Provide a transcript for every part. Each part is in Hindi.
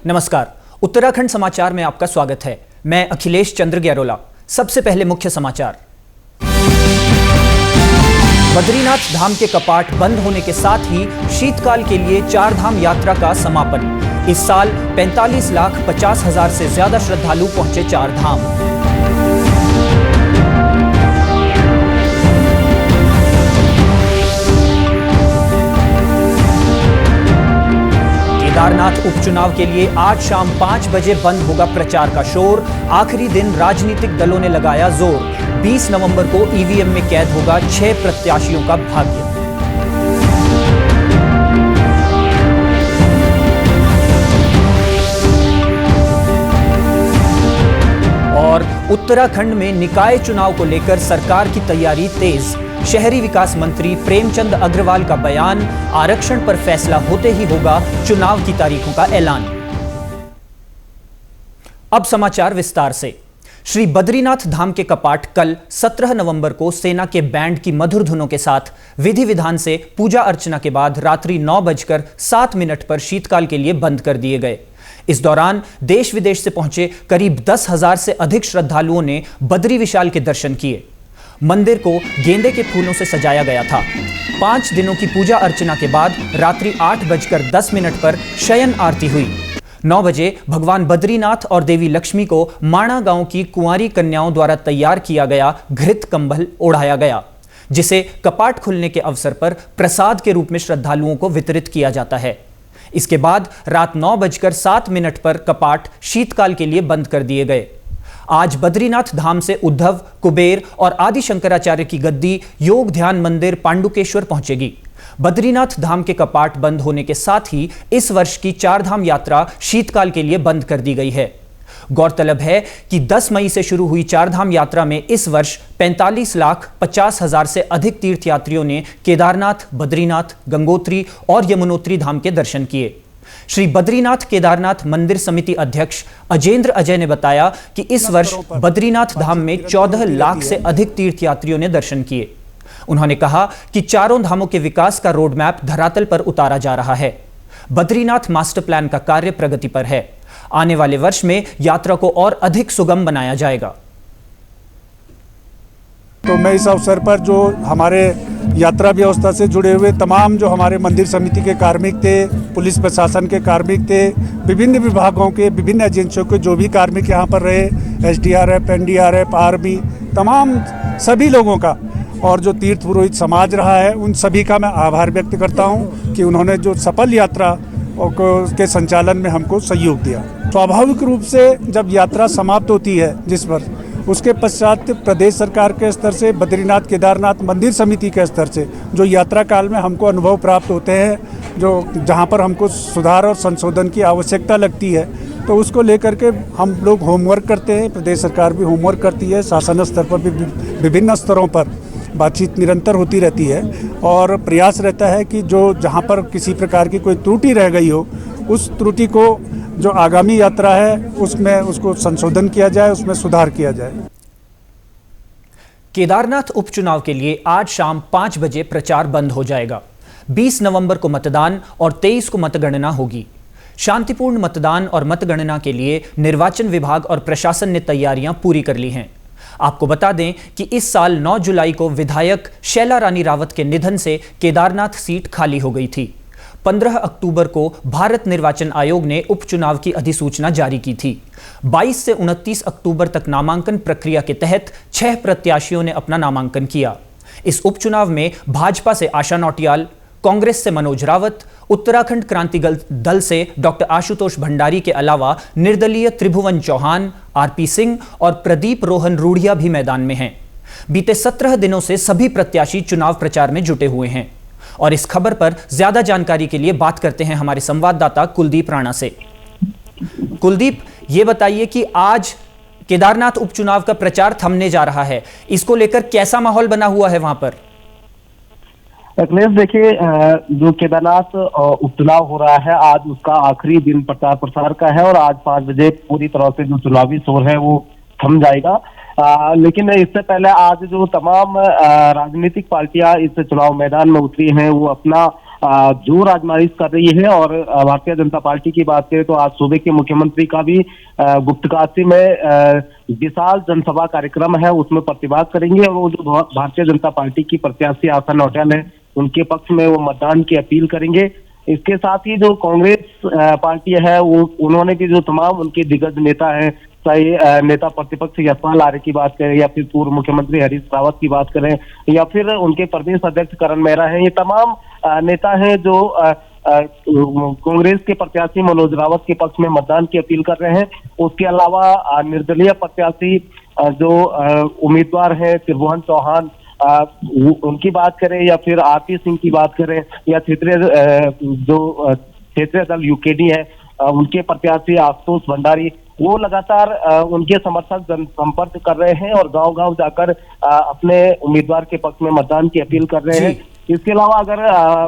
नमस्कार, उत्तराखंड समाचार में आपका स्वागत है। मैं अखिलेश चंद्र गैरोला। सबसे पहले मुख्य समाचार। बद्रीनाथ धाम के कपाट बंद होने के साथ ही शीतकाल के लिए चार धाम यात्रा का समापन। इस साल 45,50,000 से ज्यादा श्रद्धालु पहुंचे चार धाम। केदारनाथ उपचुनाव के लिए आज शाम 5 बजे बंद होगा प्रचार का शोर। आखिरी दिन राजनीतिक दलों ने लगाया जोर। 20 नवंबर को ईवीएम में कैद होगा 6 प्रत्याशियों का भाग्य। और उत्तराखंड में निकाय चुनाव को लेकर सरकार की तैयारी तेज। शहरी विकास मंत्री प्रेमचंद अग्रवाल का बयान, आरक्षण पर फैसला होते ही होगा चुनाव की तारीखों का ऐलान। अब समाचार विस्तार से। श्री बद्रीनाथ धाम के कपाट कल 17 नवंबर को सेना के बैंड की मधुर धुनों के साथ विधि विधान से पूजा अर्चना के बाद रात्रि 9:07 पर शीतकाल के लिए बंद कर दिए गए। इस दौरान देश विदेश से पहुंचे करीब 10,000 से अधिक श्रद्धालुओं ने बद्री विशाल के दर्शन किए। मंदिर को गेंदे के फूलों से सजाया गया था। 5 दिनों की पूजा अर्चना के बाद रात्रि 8:10 पर शयन आरती हुई। 9 बजे भगवान बद्रीनाथ और देवी लक्ष्मी को माणा गांव की कुंवारी कन्याओं द्वारा तैयार किया गया घृत कंबल ओढ़ाया गया, जिसे कपाट खुलने के अवसर पर प्रसाद के रूप में श्रद्धालुओं को वितरित किया जाता है। इसके बाद रात 9:07 पर कपाट शीतकाल के लिए बंद कर दिए गए। आज बद्रीनाथ धाम से उद्धव, कुबेर और आदि शंकराचार्य की गद्दी योग ध्यान मंदिर पांडुकेश्वर पहुंचेगी। बद्रीनाथ धाम के कपाट बंद होने के साथ ही इस वर्ष की चार धाम यात्रा शीतकाल के लिए बंद कर दी गई है। गौरतलब है कि 10 मई से शुरू हुई चार धाम यात्रा में इस वर्ष 45,50,000 से अधिक तीर्थयात्रियों ने केदारनाथ, बद्रीनाथ, गंगोत्री और यमुनोत्री धाम के दर्शन किए। श्री बद्रीनाथ केदारनाथ मंदिर समिति अध्यक्ष अजेंद्र अजय ने बताया कि इस वर्ष बद्रीनाथ धाम में 14 लाख से अधिक तीर्थयात्रियों ने दर्शन किए। उन्होंने कहा कि चारों धामों के विकास का रोड मैप धरातल पर उतारा जा रहा है। बद्रीनाथ मास्टर प्लान का कार्य प्रगति पर है। आने वाले वर्ष में यात्रा को और अधिक सुगम बनाया जाएगा। तो मैं इस अवसर पर जो हमारे यात्रा व्यवस्था से जुड़े हुए तमाम जो हमारे मंदिर समिति के कार्मिक थे, पुलिस प्रशासन के कार्मिक थे, विभिन्न विभागों के, विभिन्न एजेंसियों के जो भी कार्मिक यहाँ पर रहे, एसडीआरएफ, एनडीआरएफ, आरबी, तमाम सभी लोगों का, और जो तीर्थ पुरोहित समाज रहा है, उन सभी का मैं आभार व्यक्त करता हूँ कि उन्होंने जो सफल यात्रा के संचालन में हमको सहयोग दिया। स्वाभाविक रूप से जब यात्रा समाप्त होती है जिस पर, उसके पश्चात प्रदेश सरकार के स्तर से, बद्रीनाथ केदारनाथ मंदिर समिति के स्तर से जो यात्रा काल में हमको अनुभव प्राप्त होते हैं, जो जहां पर हमको सुधार और संशोधन की आवश्यकता लगती है, तो उसको लेकर के हम लोग होमवर्क करते हैं। प्रदेश सरकार भी होमवर्क करती है, शासन स्तर पर भी विभिन्न स्तरों पर बातचीत निरंतर होती रहती है और प्रयास रहता है कि जो जहाँ पर किसी प्रकार की कोई त्रुटि रह गई हो, उस त्रुटि को जो आगामी यात्रा है उसमें उसको संशोधन किया जाए, उसमें सुधार किया जाए। केदारनाथ उपचुनाव के लिए आज शाम 5 बजे प्रचार बंद हो जाएगा। 20 नवंबर को मतदान और 23 को मतगणना होगी। शांतिपूर्ण मतदान और मतगणना के लिए निर्वाचन विभाग और प्रशासन ने तैयारियां पूरी कर ली हैं। आपको बता दें कि इस साल 9 जुलाई को विधायक शैला रानी रावत के निधन से केदारनाथ सीट खाली हो गई थी। 15 अक्टूबर को भारत निर्वाचन आयोग ने उपचुनाव की अधिसूचना जारी की थी। 22 से 29 अक्टूबर तक नामांकन प्रक्रिया के तहत 6 प्रत्याशियों ने अपना नामांकन किया। इस उपचुनाव में भाजपा से आशा नौटियाल, कांग्रेस से मनोज रावत, उत्तराखंड क्रांति दल से डॉक्टर आशुतोष भंडारी के अलावा निर्दलीय त्रिभुवन चौहान, आरपी सिंह और प्रदीप रोहन रूढ़िया भी मैदान में हैं। बीते 17 दिनों से सभी प्रत्याशी चुनाव प्रचार में जुटे हुए हैं। और इस खबर पर ज्यादा जानकारी के लिए बात करते हैं हमारे संवाददाता कुलदीप राणा से। कुलदीप, ये बताइए कि आज केदारनाथ उपचुनाव का प्रचार थमने जा रहा है, इसको लेकर कैसा माहौल बना हुआ है वहां पर? अखिलेश, देखिए, जो केदारनाथ उपचुनाव हो रहा है, आज उसका आखिरी दिन प्रचार प्रसार का है और आज 5 बजे पूरी तरह से जो चुनावी शोर है वो थम जाएगा। लेकिन इससे पहले आज जो तमाम राजनीतिक पार्टियां इस चुनाव मैदान में उतरी हैं, वो अपना जोर आजमाइश कर रही है। और भारतीय जनता पार्टी की बात करें तो आज सूबे के मुख्यमंत्री का भी गुप्तकाशी में विशाल जनसभा कार्यक्रम है, उसमें प्रतिभाग करेंगे। और वो जो भारतीय जनता पार्टी की प्रत्याशी आशा नौटियाल है, उनके पक्ष में वो मतदान की अपील करेंगे। इसके साथ ही जो कांग्रेस पार्टी है, वो उन्होंने भी जो तमाम उनके दिग्गज नेता हैं, चाहे नेता प्रतिपक्ष यशपाल आर्य की बात करें या फिर पूर्व मुख्यमंत्री हरीश रावत की बात करें या फिर उनके प्रदेश अध्यक्ष करण मेहरा हैं, ये तमाम नेता हैं जो कांग्रेस के प्रत्याशी मनोज रावत के पक्ष में मतदान की अपील कर रहे हैं। उसके अलावा निर्दलीय प्रत्याशी जो उम्मीदवार हैं त्रिभुवन चौहान, उनकी बात करें या फिर आरपी सिंह की बात करें या क्षेत्रीय दल यूकेडी है, उनके प्रत्याशी आशुतोष भंडारी, वो लगातार उनके समर्थक जनसंपर्क कर रहे हैं और गांव-गांव जाकर अपने उम्मीदवार के पक्ष में मतदान की अपील कर रहे हैं। इसके अलावा अगर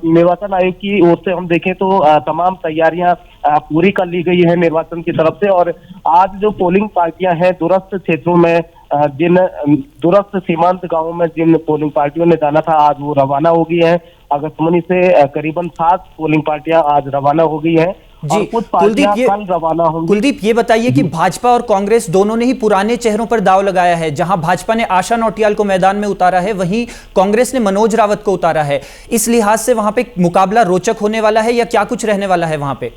निर्वाचन आयोग की ओर से हम देखें तो तमाम तैयारियां पूरी कर ली गई है निर्वाचन की तरफ से। और आज जो पोलिंग पार्टियां हैं दूरस्थ क्षेत्रों में, जिन दूरस्थ सीमांत गांवों में जिन पोलिंग पार्टियों ने जाना था, आज वो रवाना हो गई है। आकाशवाणी से करीबन 7 पोलिंग पार्टियां आज रवाना हो गई है जी। और कुछ पार्टियां कल रवाना होंगी। कुलदीप, ये बताइए कि भाजपा और कांग्रेस दोनों ने ही पुराने चेहरों पर दांव लगाया है। जहां भाजपा ने आशा नौटियाल को मैदान में उतारा है, वहीं कांग्रेस ने मनोज रावत को उतारा है। इस लिहाज से वहां पे मुकाबला रोचक होने वाला है या क्या कुछ रहने वाला है वहां पे?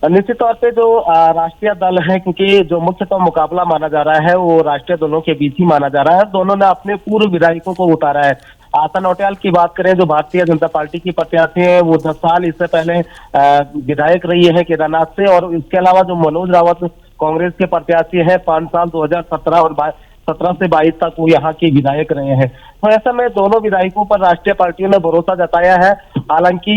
निश्चित तौर पे जो राष्ट्रीय दल है, क्योंकि जो मुख्यतः मुकाबला माना जा रहा है वो राष्ट्रीय दलों के बीच ही माना जा रहा है। दोनों ने अपने पूर्व विधायकों को उतारा है। आशा नौटियाल की बात करें जो भारतीय जनता पार्टी की प्रत्याशी है, वो 10 साल इससे पहले विधायक रही है केदारनाथ से। और इसके अलावा जो मनोज रावत कांग्रेस के प्रत्याशी है, 5 साल 2017 और 17 से 22 तक वो यहाँ के विधायक रहे हैं। तो ऐसे में दोनों विधायकों पर राष्ट्रीय पार्टियों ने भरोसा जताया है। हालांकि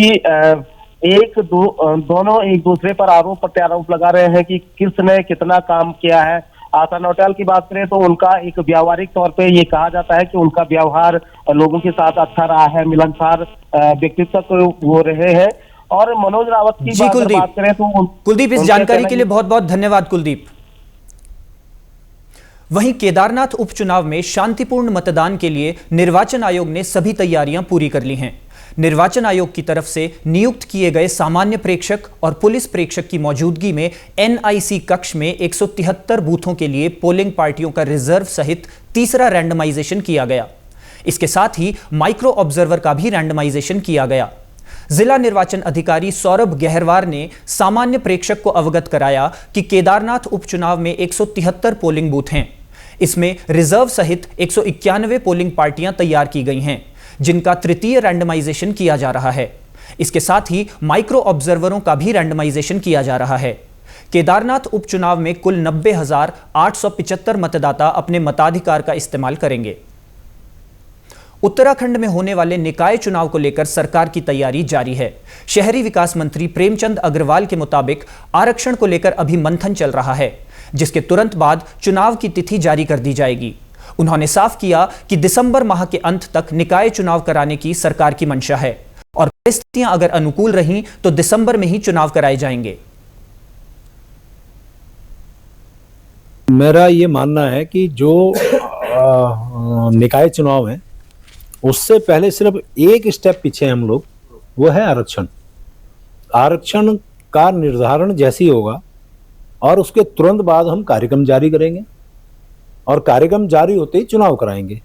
दोनों एक दूसरे पर आरोप प्रत्यारोप लगा रहे हैं कि किसने कितना काम किया है। आशा नौटियाल की बात करें तो उनका एक व्यावहारिक तौर पे ये कहा जाता है कि उनका व्यवहार लोगों के साथ अच्छा रहा है, मिलनसार व्यक्तित्व वो रहे हैं। और मनोज रावत की बात करें तो कुलदीप, इस जानकारी के लिए बहुत बहुत धन्यवाद कुलदीप। वहीं केदारनाथ उपचुनाव में शांतिपूर्ण मतदान के लिए निर्वाचन आयोग ने सभी तैयारियां पूरी कर ली हैं। निर्वाचन आयोग की तरफ से नियुक्त किए गए सामान्य प्रेक्षक और पुलिस प्रेक्षक की मौजूदगी में एनआईसी कक्ष में 173 बूथों के लिए पोलिंग पार्टियों का रिजर्व सहित तीसरा रैंडमाइजेशन किया गया। इसके साथ ही माइक्रो ऑब्जर्वर का भी रैंडमाइजेशन किया गया। जिला निर्वाचन अधिकारी सौरभ गहरवार ने सामान्य प्रेक्षक को अवगत कराया कि केदारनाथ उपचुनाव में 173 पोलिंग बूथ हैं। इसमें रिजर्व सहित 191 पोलिंग पार्टियां तैयार की गई हैं, जिनका तृतीय रैंडमाइजेशन किया जा रहा है। इसके साथ ही माइक्रो ऑब्जर्वरों का भी रैंडमाइजेशन किया जा रहा है। केदारनाथ उपचुनाव में कुल 90,875 मतदाता अपने मताधिकार का इस्तेमाल करेंगे। उत्तराखंड में होने वाले निकाय चुनाव को लेकर सरकार की तैयारी जारी है। शहरी विकास मंत्री प्रेमचंद अग्रवाल के मुताबिक आरक्षण को लेकर अभी मंथन चल रहा है, जिसके तुरंत बाद चुनाव की तिथि जारी कर दी जाएगी। उन्होंने साफ किया कि दिसंबर माह के अंत तक निकाय चुनाव कराने की सरकार की मंशा है और परिस्थितियां अगर अनुकूल रहीं तो दिसंबर में ही चुनाव कराए जाएंगे। मेरा ये मानना है कि जो निकाय चुनाव है उससे पहले सिर्फ एक स्टेप पीछे हम लोग, वो है आरक्षण। आरक्षण का निर्धारण जैसे ही होगा और उसके तुरंत बाद हम कार्यक्रम जारी करेंगे और कार्यक्रम जारी होते ही चुनाव कराएंगे।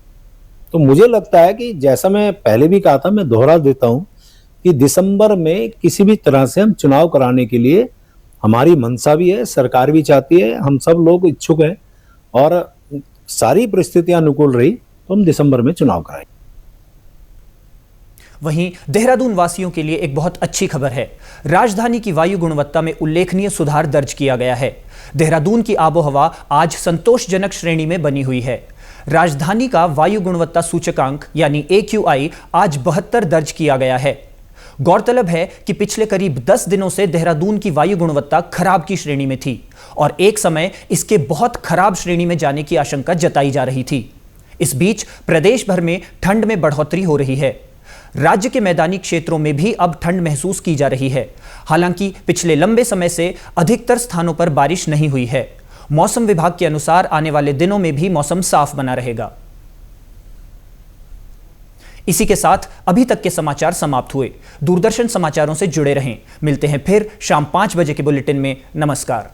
तो मुझे लगता है कि जैसा मैं पहले भी कहा था, मैं दोहरा देता हूं कि दिसंबर में किसी भी तरह से हम चुनाव कराने के लिए हमारी मंशा भी है, सरकार भी चाहती है, हम सब लोग इच्छुक हैं और सारी परिस्थितियां अनुकूल रही तो हम दिसंबर में चुनाव कराएंगे। वहीं देहरादून वासियों के लिए एक बहुत अच्छी खबर है। राजधानी की वायु गुणवत्ता में उल्लेखनीय सुधार दर्ज किया गया है। देहरादून की आबोहवा आज संतोषजनक श्रेणी में बनी हुई है। राजधानी का वायु गुणवत्ता सूचकांक यानी AQI आज 72 दर्ज किया गया है। गौरतलब है कि पिछले करीब 10 दिनों से देहरादून की वायु गुणवत्ता खराब की श्रेणी में थी और एक समय इसके बहुत खराब श्रेणी में जाने की आशंका जताई जा रही थी। इस बीच प्रदेश भर में ठंड में बढ़ोतरी हो रही है। राज्य के मैदानी क्षेत्रों में भी अब ठंड महसूस की जा रही है। हालांकि पिछले लंबे समय से अधिकतर स्थानों पर बारिश नहीं हुई है। मौसम विभाग के अनुसार आने वाले दिनों में भी मौसम साफ बना रहेगा। इसी के साथ अभी तक के समाचार समाप्त हुए। दूरदर्शन समाचारों से जुड़े रहें। मिलते हैं फिर शाम 5 बजे के बुलेटिन में। नमस्कार।